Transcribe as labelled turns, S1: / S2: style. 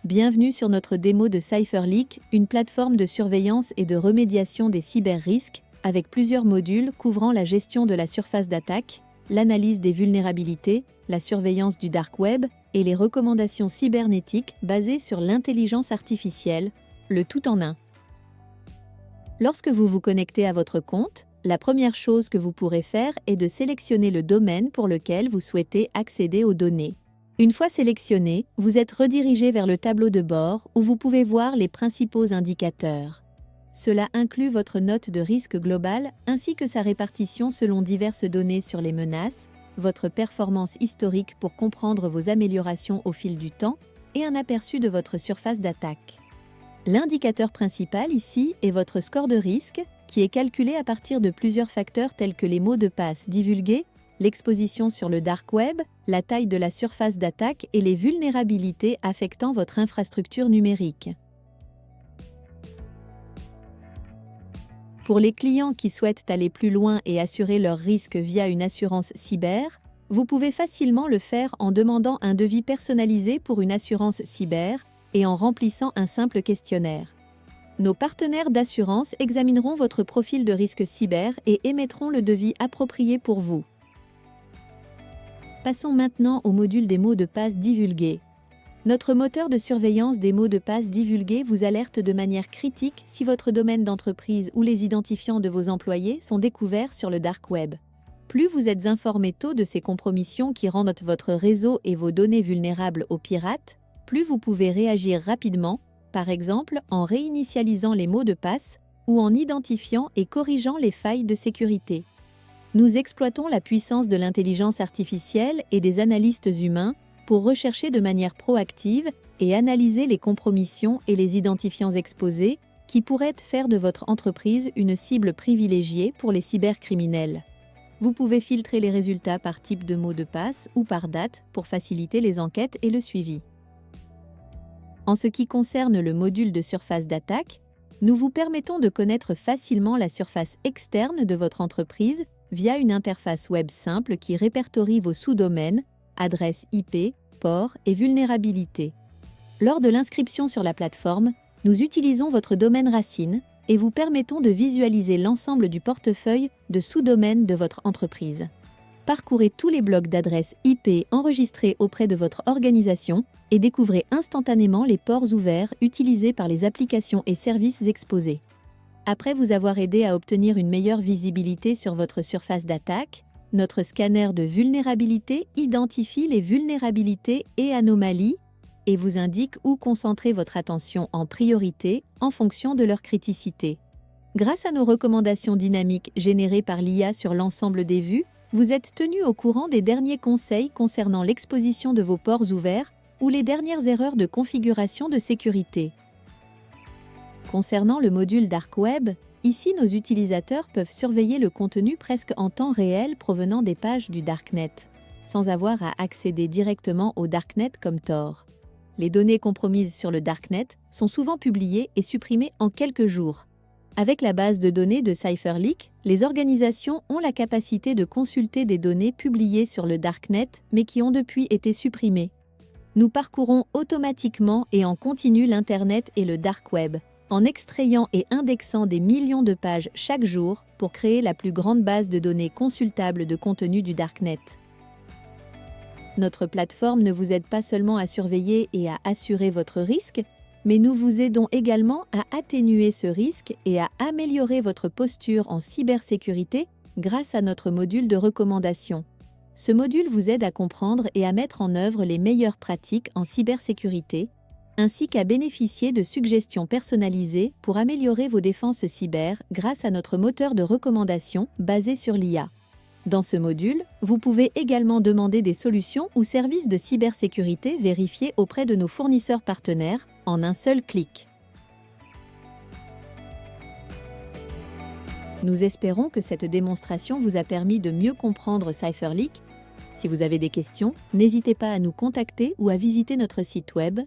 S1: Bienvenue sur notre démo de CypherLeak, une plateforme de surveillance et de remédiation des cyber-risques, avec plusieurs modules couvrant la gestion de la surface d'attaque, l'analyse des vulnérabilités, la surveillance du dark web et les recommandations cybernétiques basées sur l'intelligence artificielle, le tout en un. Lorsque vous vous connectez à votre compte, la première chose que vous pourrez faire est de sélectionner le domaine pour lequel vous souhaitez accéder aux données. Une fois sélectionné, vous êtes redirigé vers le tableau de bord où vous pouvez voir les principaux indicateurs. Cela inclut votre note de risque globale ainsi que sa répartition selon diverses données sur les menaces, votre performance historique pour comprendre vos améliorations au fil du temps et un aperçu de votre surface d'attaque. L'indicateur principal ici est votre score de risque qui est calculé à partir de plusieurs facteurs tels que les mots de passe divulgués, l'exposition sur le dark web, la taille de la surface d'attaque et les vulnérabilités affectant votre infrastructure numérique. Pour les clients qui souhaitent aller plus loin et assurer leurs risques via une assurance cyber, vous pouvez facilement le faire en demandant un devis personnalisé pour une assurance cyber et en remplissant un simple questionnaire. Nos partenaires d'assurance examineront votre profil de risque cyber et émettront le devis approprié pour vous. Passons maintenant au module des mots de passe divulgués. Notre moteur de surveillance des mots de passe divulgués vous alerte de manière critique si votre domaine d'entreprise ou les identifiants de vos employés sont découverts sur le dark web. Plus vous êtes informé tôt de ces compromissions qui rendent votre réseau et vos données vulnérables aux pirates, plus vous pouvez réagir rapidement, par exemple en réinitialisant les mots de passe ou en identifiant et corrigeant les failles de sécurité. Nous exploitons la puissance de l'intelligence artificielle et des analystes humains pour rechercher de manière proactive et analyser les compromissions et les identifiants exposés qui pourraient faire de votre entreprise une cible privilégiée pour les cybercriminels. Vous pouvez filtrer les résultats par type de mot de passe ou par date pour faciliter les enquêtes et le suivi. En ce qui concerne le module de surface d'attaque, nous vous permettons de connaître facilement la surface externe de votre entreprise via une interface web simple qui répertorie vos sous-domaines, adresses IP, ports et vulnérabilités. Lors de l'inscription sur la plateforme, nous utilisons votre domaine racine et vous permettons de visualiser l'ensemble du portefeuille de sous-domaines de votre entreprise. Parcourez tous les blocs d'adresses IP enregistrés auprès de votre organisation et découvrez instantanément les ports ouverts utilisés par les applications et services exposés. Après vous avoir aidé à obtenir une meilleure visibilité sur votre surface d'attaque, notre scanner de vulnérabilité identifie les vulnérabilités et anomalies et vous indique où concentrer votre attention en priorité en fonction de leur criticité. Grâce à nos recommandations dynamiques générées par l'IA sur l'ensemble des vues, vous êtes tenu au courant des derniers conseils concernant l'exposition de vos ports ouverts ou les dernières erreurs de configuration de sécurité. Concernant le module Dark Web, ici nos utilisateurs peuvent surveiller le contenu presque en temps réel provenant des pages du Darknet, sans avoir à accéder directement au Darknet comme Tor. Les données compromises sur le Darknet sont souvent publiées et supprimées en quelques jours. Avec la base de données de CypherLeak, les organisations ont la capacité de consulter des données publiées sur le Darknet mais qui ont depuis été supprimées. Nous parcourons automatiquement et en continu l'Internet et le Dark Web, en extrayant et indexant des millions de pages chaque jour pour créer la plus grande base de données consultables de contenu du Darknet. Notre plateforme ne vous aide pas seulement à surveiller et à assurer votre risque, mais nous vous aidons également à atténuer ce risque et à améliorer votre posture en cybersécurité grâce à notre module de recommandation. Ce module vous aide à comprendre et à mettre en œuvre les meilleures pratiques en cybersécurité, ainsi qu'à bénéficier de suggestions personnalisées pour améliorer vos défenses cyber grâce à notre moteur de recommandation basé sur l'IA. Dans ce module, vous pouvez également demander des solutions ou services de cybersécurité vérifiés auprès de nos fournisseurs partenaires en un seul clic. Nous espérons que cette démonstration vous a permis de mieux comprendre CypherLeak. Si vous avez des questions, n'hésitez pas à nous contacter ou à visiter notre site web